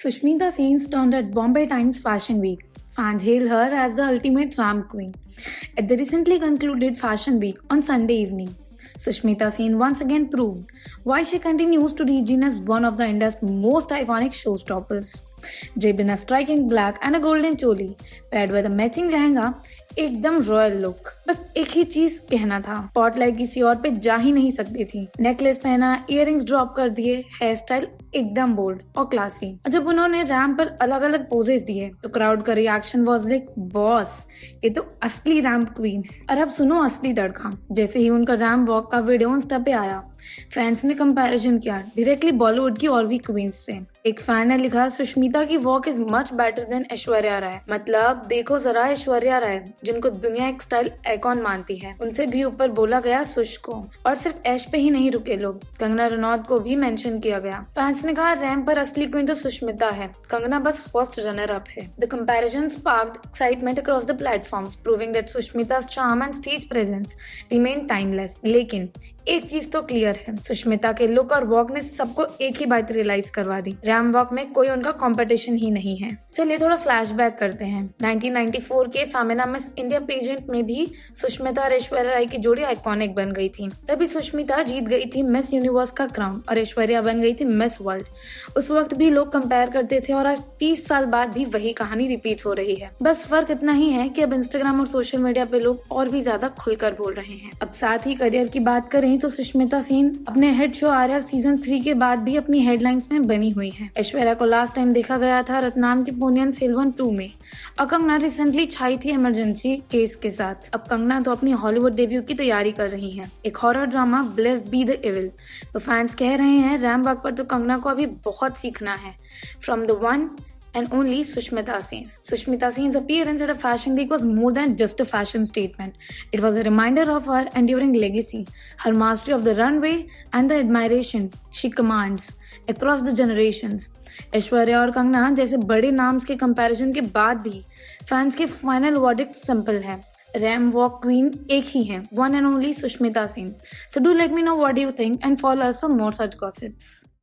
Sushmita Sen stunned at Bombay Times Fashion Week. Fans hail her as the ultimate ramp queen. At the recently concluded Fashion Week on Sunday evening, Sushmita Sen once again proved why she continues to regime as one of the India's most iconic showstoppers. Draped in a striking black and a golden choli, paired with a matching lehenga, एकदम royal look. बस एक ही चीज कहना था, spotlight किसी और पे जा ही नहीं सकती थी। नेकलेस पहना, इयररिंग्स ड्रॉप कर दिए, हेयर स्टाइल एकदम बोल्ड और क्लासी। और जब उन्होंने रैम्प पर अलग अलग पोजेस दिए तो क्राउड का रिएक्शन वाज लाइक बॉस, ये तो असली रैम्प क्वीन है। और अब सुनो असली तड़का। जैसे ही उनका रैम्प वॉक का वीडियो इंस्टा पे आया, फैंस ने कंपैरिजन किया डायरेक्टली बॉलीवुड की और भी क्वींस से। एक फैन ने लिखा, सुष्मिता की walk is much better than Aishwarya Rai. मतलब देखो जरा, ऐश्वर्या राय जिनको दुनिया एक स्टाइल आइकॉन मानती है, उनसे भी ऊपर बोला गया सुश को। और सिर्फ ऐश पे ही नहीं रुके लोग, कंगना रनौत को भी मेंशन किया गया। फैंस ने कहा, रैम्प पर असली क्वीन तो सुष्मिता है, कंगना बस फर्स्ट रनर अप है। The comparison sparked excitement across the platforms, proving that सुष्मिता's charm and stage presence remain timeless। लेकिन एक चीज तो क्लियर है, सुष्मिता के लुक और वॉक ने सबको एक ही बात रियलाइज करवा दी, रैम्प वॉक में कोई उनका कंपटीशन ही नहीं है। चलिए थोड़ा फ्लैशबैक करते हैं। 1994 के फेमिना मिस इंडिया पेजेंट में भी सुष्मिता और ऐश्वर्या राय की जोड़ी आइकॉनिक बन गई थी। तभी सुष्मिता जीत गई थी मिस यूनिवर्स का क्राउन और ऐश्वर्या बन गई थी मिस वर्ल्ड। उस वक्त भी लोग कंपेयर करते थे और आज 30 साल बाद भी वही कहानी रिपीट हो रही है। बस फर्क इतना ही है कि अब इंस्टाग्राम और सोशल मीडिया पे लोग और भी ज्यादा खुलकर बोल रहे हैं। अब साथ ही करियर की बात करें तो सुष्मिता सेन अपने हिट शो आर्या सीजन 3 के बाद भी अपनी हेडलाइंस में बनी हुई है। ऐश्वर्या को लास्ट टाइम देखा गया था रत्नाम की पोनियन सेल्वन 2 में और कंगना रिसेंटली छाई थी इमरजेंसी केस के साथ। अब कंगना तो अपनी हॉलीवुड डेब्यू की तैयारी कर रही है, एक horror drama blessed be the evil. तो फैंस कह रहे हैं रैम्प वॉक पर तो कंगना को अभी बहुत सीखना है from the one and only Sushmita Sen. Sushmita Sen's appearance at a fashion week was more than just a fashion statement. It was a reminder of her enduring legacy, her mastery of the runway, and the admiration she commands across the generations. Aishwarya और कंगना जैसे बड़े नाम्स के comparison के बाद भी fans के final verdict simple है, ramp walk queen एक ही है, one and only Sushmita Sen. So do let me know what do you think and follow us for more such gossips.